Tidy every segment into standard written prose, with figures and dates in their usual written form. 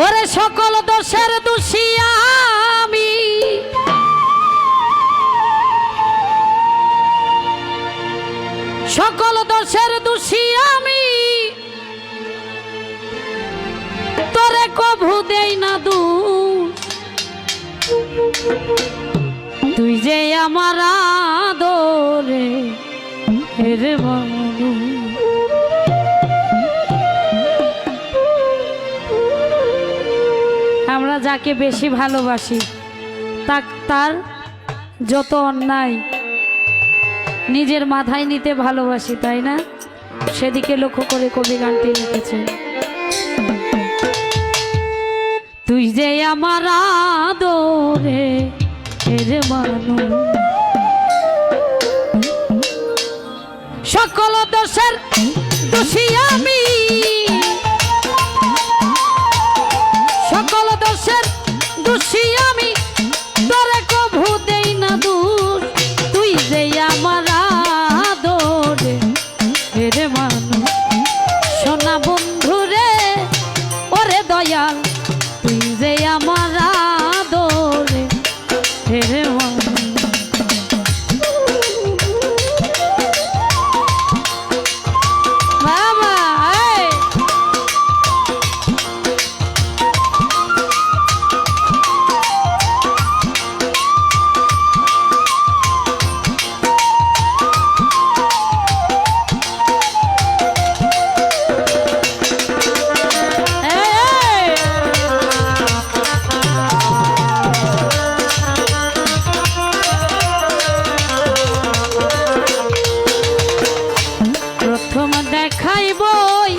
ওরে সকল দোষের দোষী আমি, সকল দোষের দোষী আমি, তোরে কভু দেই না দোষ। তুই যে আমার আদরে রে বন্ধু, আমরা যাকে বেশি ভালোবাসি তার যত অন্যায় নিজের মাথায় নিতে ভালোবাসি, তাই না? সেদিকে লক্ষ্য করে কবি গানটি লিখেছেন। তুই যে আমার আদরে রে মানুষ, সকল দোষের দোষী আমি, সকল দোষের দোষী আমি, তোরে কভু দেই না দোষ। তুই যে আমার আদরে রে মানুষ, সোনা বন্ধু রে ওরে দয়াল, তুই যে আমার আদরে রে মানুষ। দেখাইবই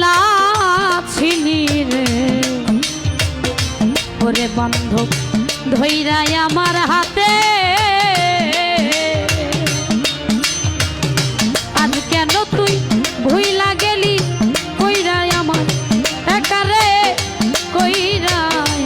লাছিনি রে ওরে বান্ধব ধইরাই আমার হাতে, আজ কেন তুই ভুইলা গেলি কইরাই আমার একারে কইরাই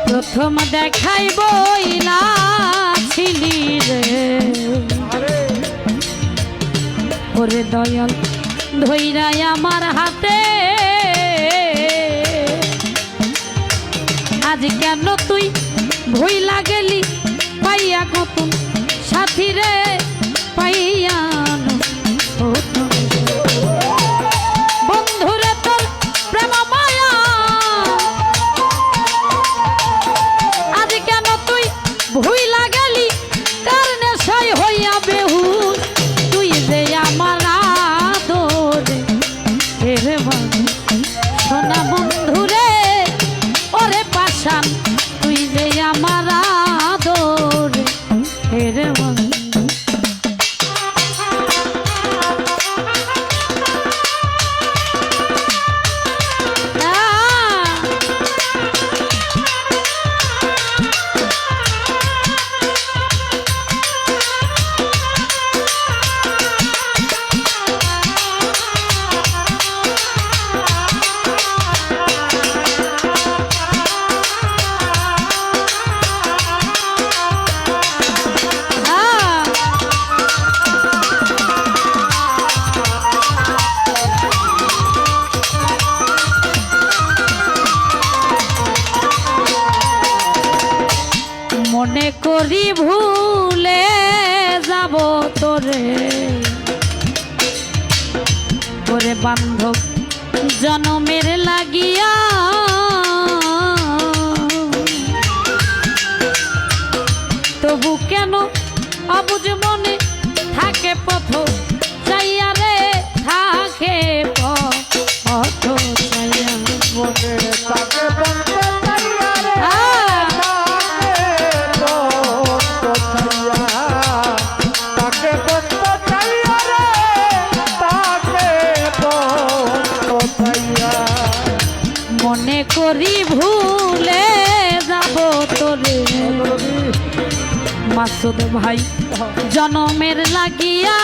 প্রথম দেখাইবই লাছিলি রে ওরে দয়াল ধইরাই আমার হাতে, আজ কেন তুই ভুইলা গেলি পাইয়া কত সাথী রে পাইয়া বন্ধুরে তোর প্রেম মায়া, আজ কেন তুই ভুইলা গেলি কার নেশায় হইয়া বেহুশ। তুই যে আমার আদরে রে মানুষ, সোনা বন্ধুরে ওরে পাশান, তুই যে আমার আদরে রে মানুষ। মনে করি ভুলে যাব তোরে ওরে বান্ধব জনমের লাগিয়া, তবু কেন অবুঝ মনে থাকে পথ চাইয়া রে, থাকে পথ চাইয়া মনে থাকে মনে করি ভুলে যাব তোরে মাসুদ ভাই জনমের লাগিয়া,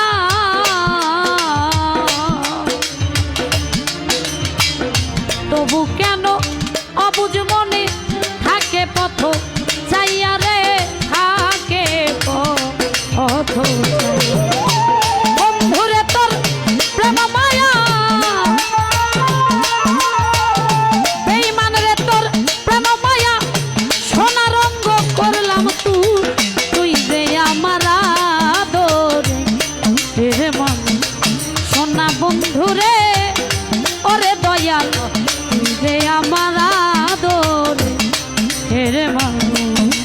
বন্ধুরে ওরে দয়াল তুই যে আমার আদর হেরে মানুষ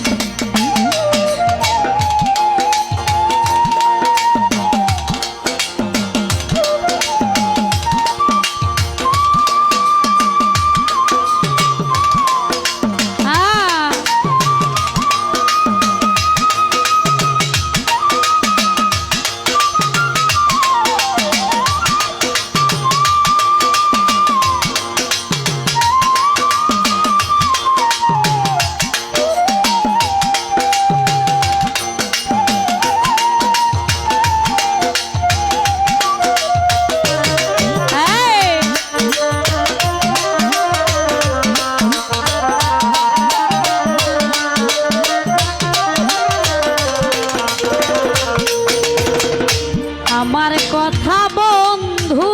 আমার কথা বন্ধু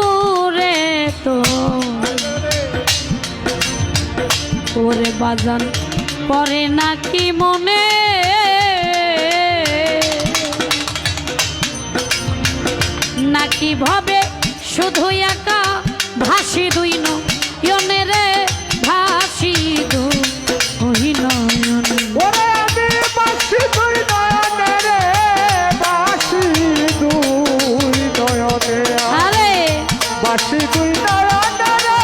রে তো ওরে বাজান পরে নাকি মনে নাকি ভাবে শুধু একা ভাসি দুই নয়নে রে ভাসি দুই নয়নে ওরে আমি বাসি দুই নয়নে রে বাসি দুই নয়নে আরে বাসি দুই নয়নে রে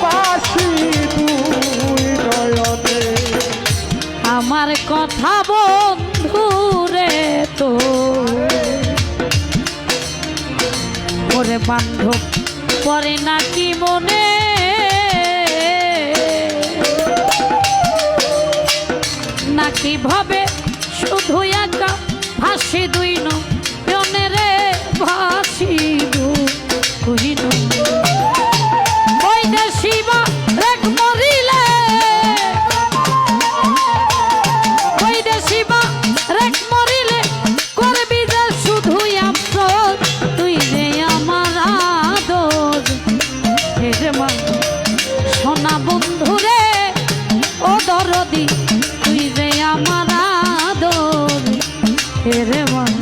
বাসি দুই নয়নে আমার কথা বন্ধু রে তো ওরে বান্ধব পরে নাকি মনে নাকি ভাবে শুধু একা ভাসি দুই নয়নে রে ভাসি দুই নয়নে ওই দেশি বা রেখ মরিলে ওই দেশি বা রেখ মরিলে করবি যে শুধু আফসোস তুই যে আমার আদর হেরে মানুষ সোনা বন্ধুরে ও দরদি তুই যে আমার আদর হেরে মানুষ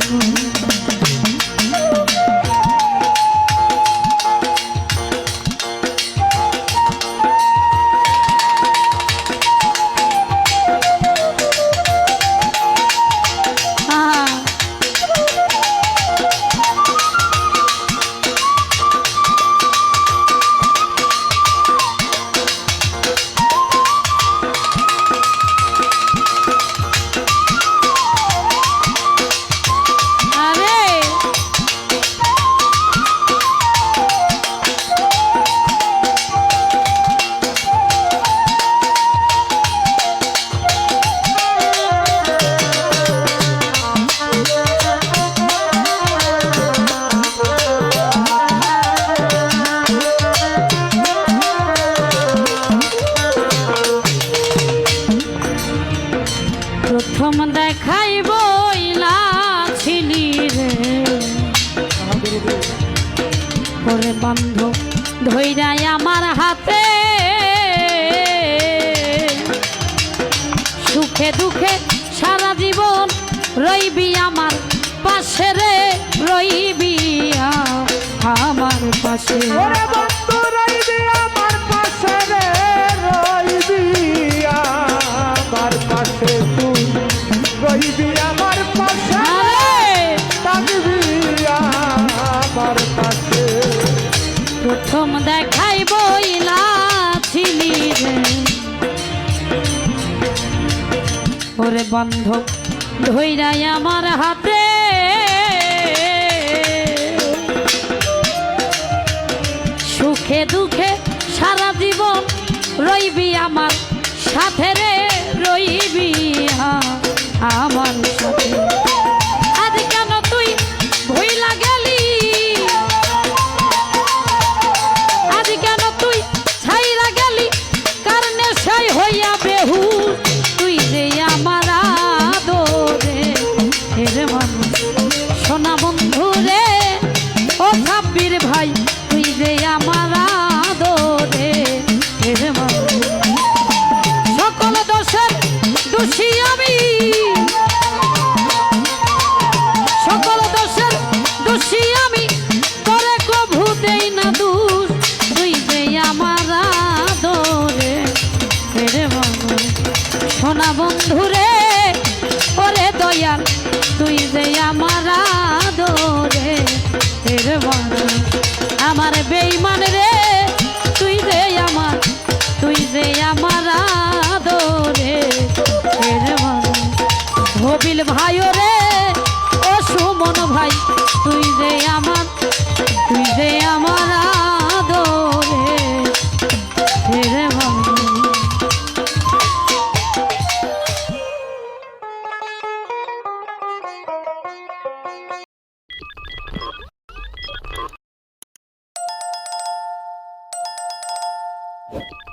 প্রথম দেখাই বইলা ছিলি রে ওরে বান্ধব ধইরাই আমার হাতে সুখে দুঃখে সারা জীবন রইবি আমার পাশে রে রইবি আমার পাশে ওরে বন্ধু রইবি আমার পাশে রে রইবি আমার পাশে তুই রইবি আমার পাশে থাকবি আমার পাশে প্রথম দেখাই বইলা ছিলি রে ওরে বান্ধব ধইরাই আমার হাতে সুখে দুঃখে সারা জীবন রইবি আমার সাথে রে রইবি আমার সাথে আজ কেন তুই ভইলা গেলি আজ কেন তুই ছাইরা গেলি কারণে সাই হইয়া বেহু তুই যে আমার আদরে হেরে মানুষ সোনা বন্ধু রে ও সাব্বির ভাই তুই যে আমার আদরে হেরে মানুষ সকল দোষের দোষী আমি সকল দোষের দোষী আমি করে কভু দেই বেঈমান রে তুই যে আমার আদরে রে মন হবিল ভাই রে ও সুমন ভাই তুই যে আমার আদরে রে মন you